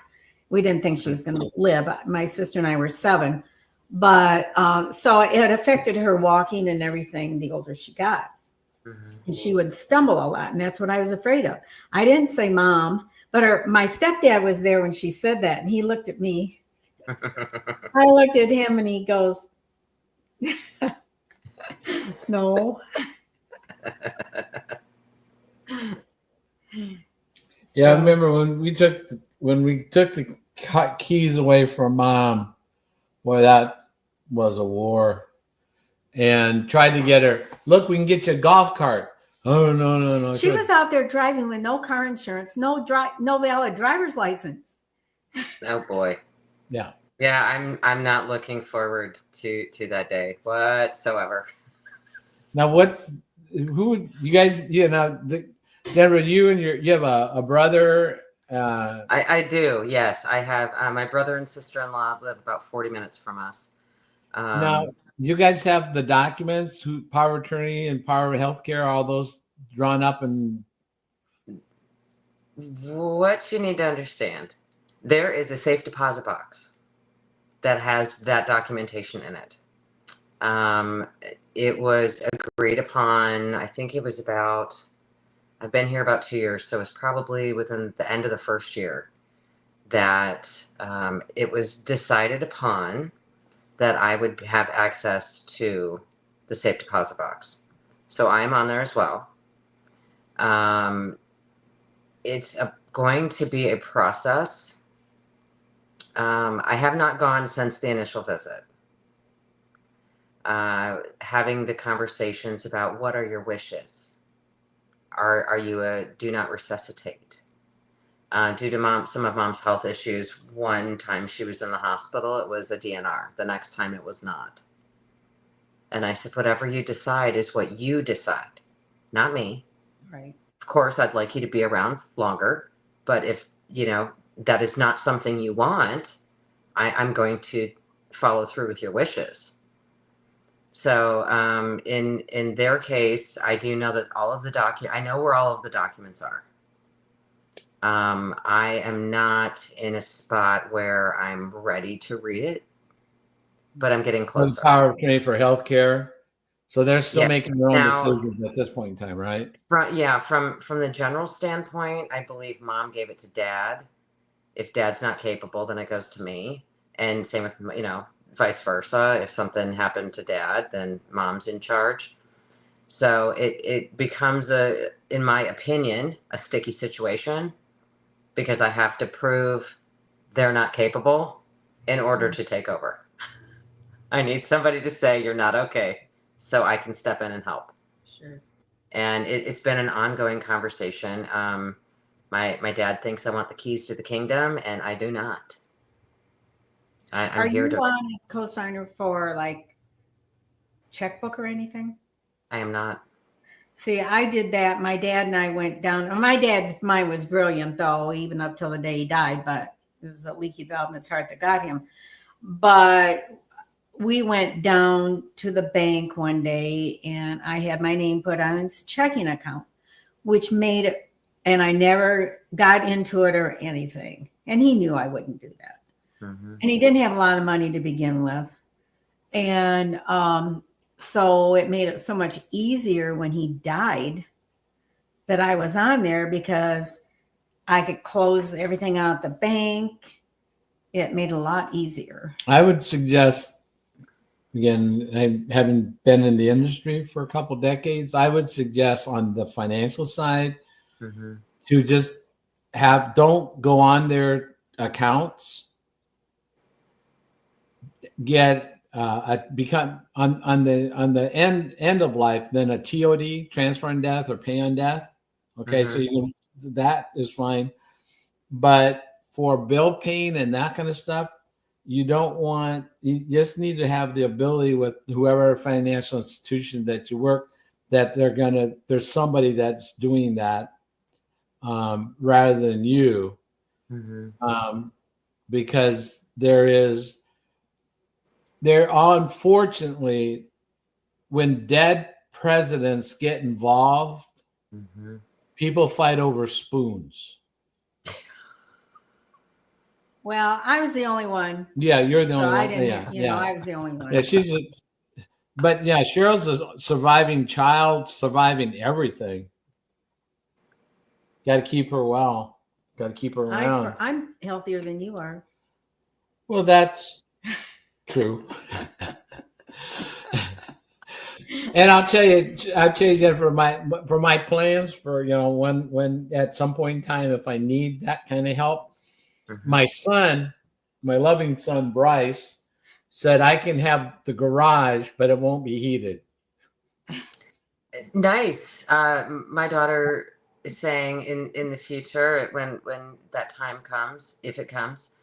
We didn't think she was going to live. My sister and I were 7. But so it affected her walking and everything the older she got. Mhm. And she would stumble a lot. And that's what I was afraid of. I didn't say Mom, but my stepdad was there when she said that. And he looked at me. I looked at him and he goes, "No." Yeah, I So, remember when we took the keys away from Mom. Boy, that was a war. And tried to get her. Look, we can get you a golf cart. Oh no! she was out there driving with no car insurance, no valid driver's license. Oh boy. Yeah. Yeah, I'm not looking forward to that day whatsoever. Now, who you guys? You know, Denver. You and you have a brother. I do, yes. I have my brother and sister-in-law live about 40 minutes from us. Now, you guys have the documents, power of attorney and power of healthcare, all those drawn up and. What you need to understand, there is a safe deposit box that has that documentation in it. It was agreed upon, I think it was I've been here about 2 years, so it's probably within the end of the first year that it was decided upon that I would have access to the safe deposit box. So I'm on there as well. It's going to be a process. I have not gone since the initial visit. Having the conversations about what are your wishes? Are you a do not resuscitate? Due to some of Mom's health issues, one time she was in the hospital, it was a DNR. The next time it was not. And I said, whatever you decide is what you decide, not me. Right. Of course, I'd like you to be around longer, but if, that is not something you want, I'm going to follow through with your wishes. So in their case, I do know that I know where all of the documents are. I am not in a spot where I'm ready to read it, but I'm getting closer. Power of attorney for healthcare. So they're still Yeah. making their own Now, decisions at this point in time, right? From the general standpoint, I believe Mom gave it to Dad. If Dad's not capable, then it goes to me. And same with, vice versa. If something happened to Dad, then Mom's in charge. So it becomes in my opinion, a sticky situation because I have to prove they're not capable in order to take over. I need somebody to say you're not okay so I can step in and help. Sure. And it's been an ongoing conversation. My dad thinks I want the keys to the kingdom, and I do not. I'm Are here you to. on as co-signer for like checkbook or anything? I am not. See, I did that. My dad and I went down. My dad's mind was brilliant, though, even up till the day he died. But it was the leaky valve in his heart that got him. But we went down to the bank one day, and I had my name put on his checking account, which made it. And I never got into it or anything. And he knew I wouldn't do that. Mm-hmm. And he didn't have a lot of money to begin with. And so it made it so much easier when he died that I was on there because I could close everything out at the bank. It made it a lot easier. I would suggest, again, I haven't been in the industry for a couple decades. I would suggest on the financial side to just don't go on their accounts. Get become on the end of life, then a TOD, transfer on death or pay on death. Okay, so that is fine, but for bill paying and that kind of stuff, you just need to have the ability with whoever financial institution that you work, that there's somebody that's doing that rather than you, because unfortunately, when dead presidents get involved, people fight over spoons. Well, I was the only one. Yeah, you're the So only I one. didn't, I was the only one. Yeah, but yeah, Cheryl's a surviving child, surviving everything. Got to keep her well. Got to keep her around. I'm healthier than you are. Well, that's true. And I'll tell you, Jennifer, for my plans for when at some point in time, if I need that kind of help, my son, my loving son Bryce, said I can have the garage, but it won't be heated. Nice. My daughter is saying in the future, when that time comes, if it comes,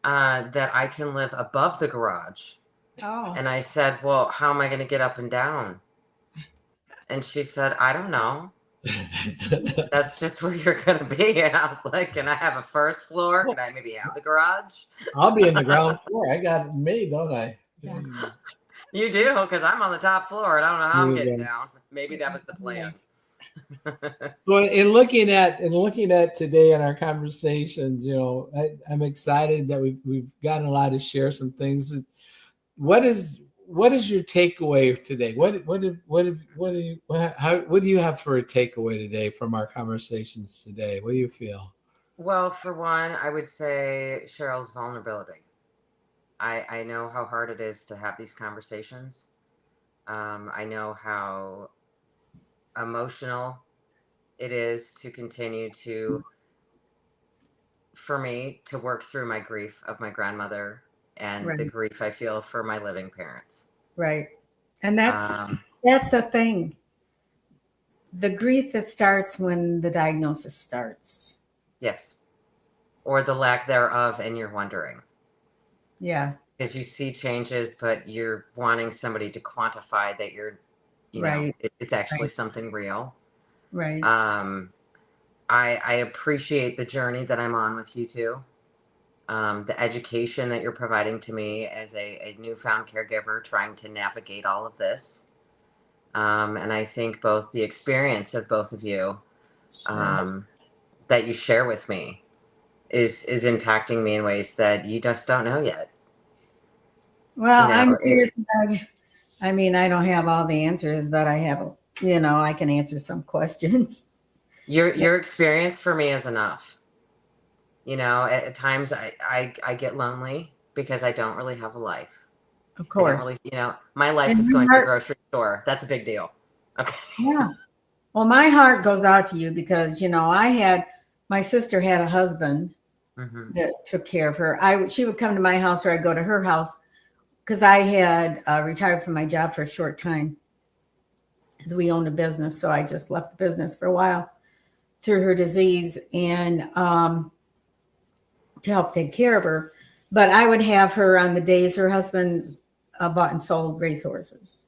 that I can live above the garage. Oh. And I said, well, how am I going to get up and down? And she said, I don't know. That's just where you're going to be. And I was like, can I have a first floor? Can I maybe have the garage? I'll be in the ground floor. I got it made, don't I? Yeah. You do, because I'm on the top floor and I don't know how I'm getting down. Maybe that was the plan. So in looking at today in our conversations, I'm excited that we've gotten a lot to share some things. What is your takeaway today? What do you have for a takeaway today from our conversations today? What do you feel? Well, for one, I would say Cheryl's vulnerability. I know how hard it is to have these conversations. I know how emotional it is to continue for me to work through my grief of my grandmother and the grief I feel for my living parents. Right. And that's the thing. The grief that starts when the diagnosis starts. Yes. Or the lack thereof, and you're wondering. Yeah. Because you see changes, but you're wanting somebody to quantify that you're, know, it's actually something real. Right. I appreciate the journey that I'm on with you two. The education that you're providing to me as a newfound caregiver trying to navigate all of this. And I think both the experience of both of you that you share with me is impacting me in ways that you just don't know yet. Well, I'm here tonight. I mean, I don't have all the answers, but I have, I can answer some questions. Your experience for me is enough. At times I get lonely because I don't really have a life. Of course. I don't really, my life is going to the grocery store. That's a big deal. Okay. Yeah. Well, my heart goes out to you because, my sister had a husband that took care of her. She would come to my house or I'd go to her house because I had retired from my job for a short time because we owned a business. So I just left the business for a while through her disease and to help take care of her. But I would have her on the days her husband's bought and sold racehorses.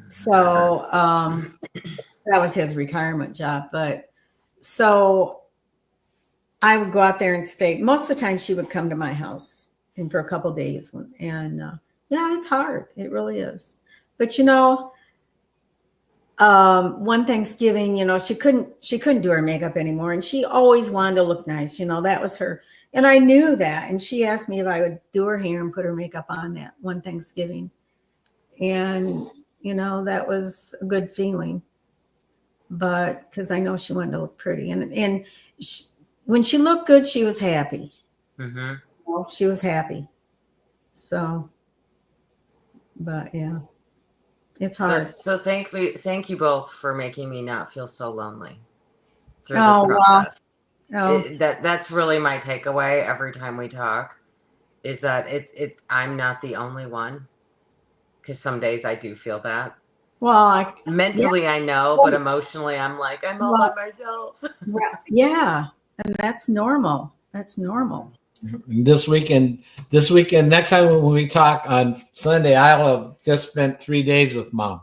So that was his retirement job. But so I would go out there and stay. Most of the time she would come to my house and for a couple of days. And yeah, it's hard. It really is. But one Thanksgiving, she couldn't do her makeup anymore. And she always wanted to look nice. That was her. And I knew that. And she asked me if I would do her hair and put her makeup on that one Thanksgiving. And, that was a good feeling. But because I know she wanted to look pretty. And when she looked good, she was happy. Mm-hmm. Well, she was happy. So, but yeah, it's hard. So thank you both for making me not feel so lonely through this Oh, wow. process. Oh, That's really my takeaway every time we talk, is that it's I'm not the only one, because some days I do feel that. well, Mentally I know, but emotionally I'm like, I'm all by myself. yeah, and that's normal. That's normal. This weekend, next time when we talk on Sunday, I'll have just spent 3 days with Mom.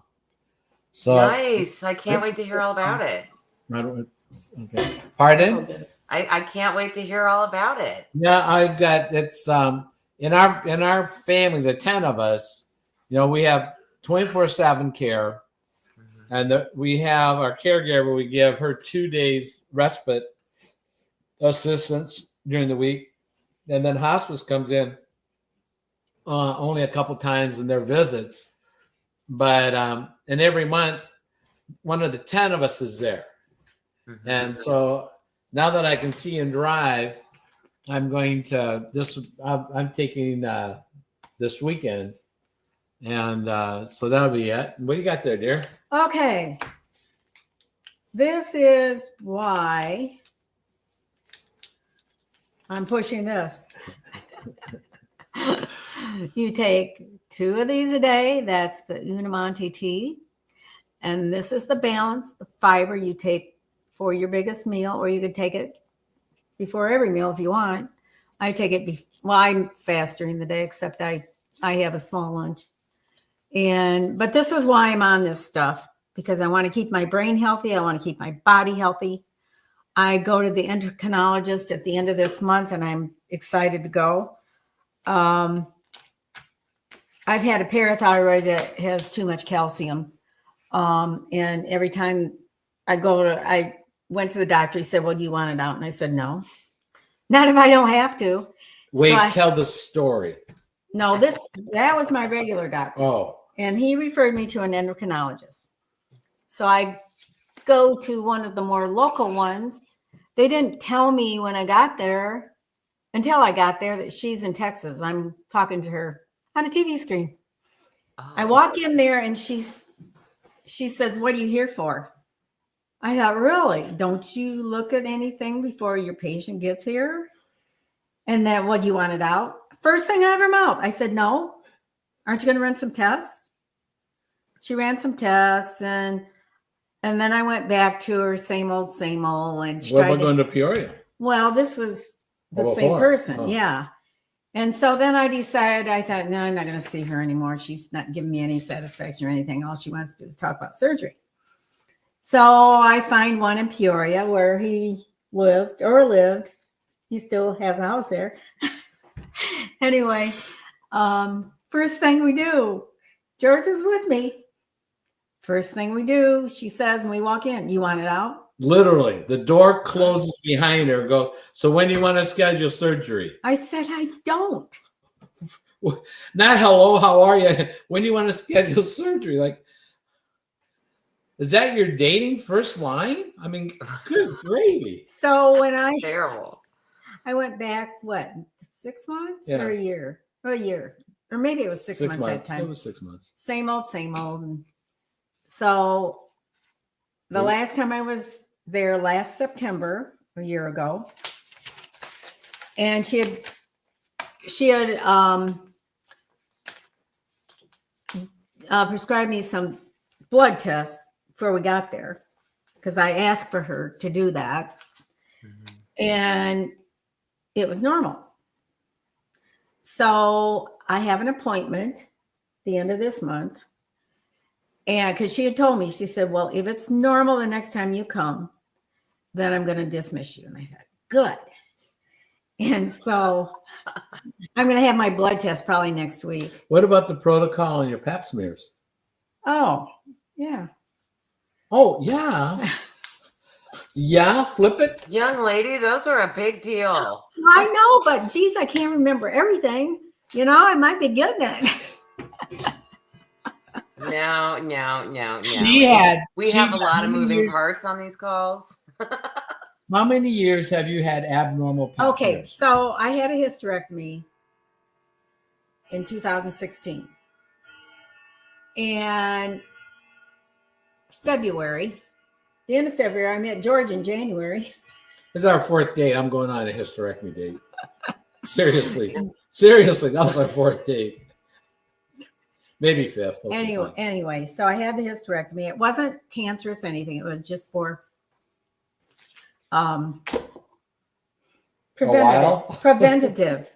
So Nice. I can't wait to hear all about it. Okay. Pardon? I can't wait to hear all about it. Yeah, I've got it's in our family, the 10 of us, we have 24/7 care, and we have our caregiver. We give her 2 days respite assistance during the week, and then hospice comes in only a couple times in their visits, but and every month one of the 10 of us is there. And so now that I can see and drive, I'm going to I'm taking this weekend, and so that'll be it. What you got there, dear? Okay. This is why I'm pushing this. You take 2 of these a day. That's the Unamonte tea. And this is the balance, the fiber you take for your biggest meal, or you could take it before every meal if you want. I take it, I'm fast during the day, except I have a small lunch. But this is why I'm on this stuff, because I want to keep my brain healthy. I want to keep my body healthy. I go to the endocrinologist at the end of this month, and I'm excited to go. I've had a parathyroid that has too much calcium. And every time I went to the doctor, he said, well, do you want it out? And I said, no, not if I don't have to. Wait, tell the story. No, that was my regular doctor. Oh. And he referred me to an endocrinologist. So I go to one of the more local ones. They didn't tell me when I got there, until I got there, that she's in Texas. I'm talking to her on a TV screen. Oh. I walk in there and she says, what are you here for? I thought, really? Don't you look at anything before your patient gets here? And then, what, you want it out? First thing out of her mouth. I said, no. Aren't you going to run some tests? She ran some tests, and then I went back to her, same old. And what about going to Peoria? Well, this was the same person. Yeah. And so then I thought, no, I'm not going to see her anymore. She's not giving me any satisfaction or anything. All she wants to do is talk about surgery. So I find one in Peoria where he lived. He still has a house there. Anyway, first thing we do, George is with me. First thing we do, she says, when we walk in, you want it out? Literally, the door closes behind her. Go, so when do you want to schedule surgery? I said, I don't. Not hello, how are you? When do you want to schedule surgery? Like, is that your dating first line? I mean, good gravy. So when terrible. I went back, 6 months or a year? A year. Or maybe it was 6 months that time. It was 6 months. Same old. And so the last time I was there, last September, a year ago, and she had prescribed me some blood tests before we got there, because I asked for her to do that. Mm-hmm. And it was normal. So I have an appointment the end of this month. And because she had told me, she said, well, if it's normal the next time you come, then I'm going to dismiss you. And I thought, good. And so I'm going to have my blood test probably next week. What about the protocol and your pap smears? Oh, yeah. Oh, yeah. Yeah, flip it. Young lady, those are a big deal. I know, but geez, I can't remember everything. I might be getting it. No. We have a lot of moving parts on these calls. How many years have you had abnormal pap Okay, smears? so I had a hysterectomy in 2016. And February, the end of February, I met George in January. This is our 4th date. I'm going on a hysterectomy date. Seriously. Seriously, that was our 4th date. Maybe 5th. Anyway, so I had the hysterectomy. It wasn't cancerous anything. It was just for preventative.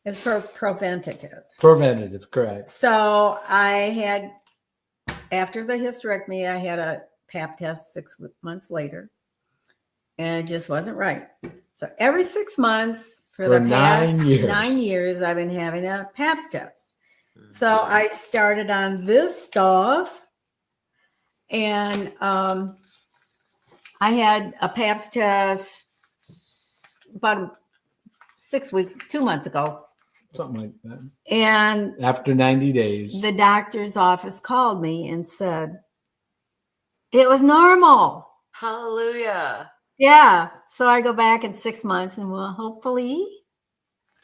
It's for preventative. Preventative, correct. So I had, after the hysterectomy, I had a pap test 6 months later, and it just wasn't right. So every 6 months for the past 9 years, I've been having a pap test. So I started on this stuff, and I had a pap test about 2 months ago. Something like that. And after 90 days, the doctor's office called me and said it was normal. Hallelujah. Yeah. So I go back in 6 months, and well, hopefully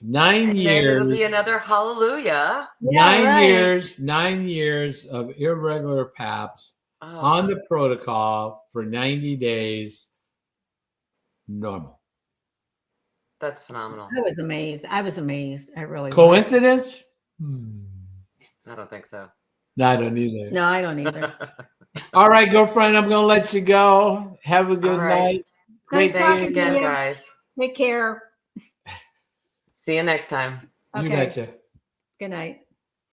9 years. It'll be another hallelujah. 9 years of irregular paps on the protocol for 90 days. Normal. That's phenomenal. I was amazed. I really Coincidence? I don't think so. No, I don't either. No, I don't either. All right, girlfriend, I'm going to let you go. Have a good night. Great Thanks again, guys. Take care. See you next time. You betcha. Good night.